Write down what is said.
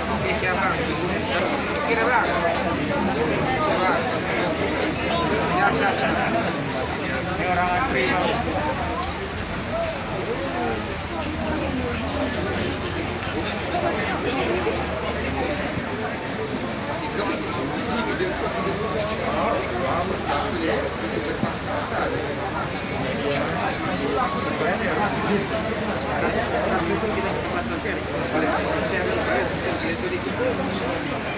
Oke, siapa? Kira bang. Siap, siap, siap. Ini orang antri. Kita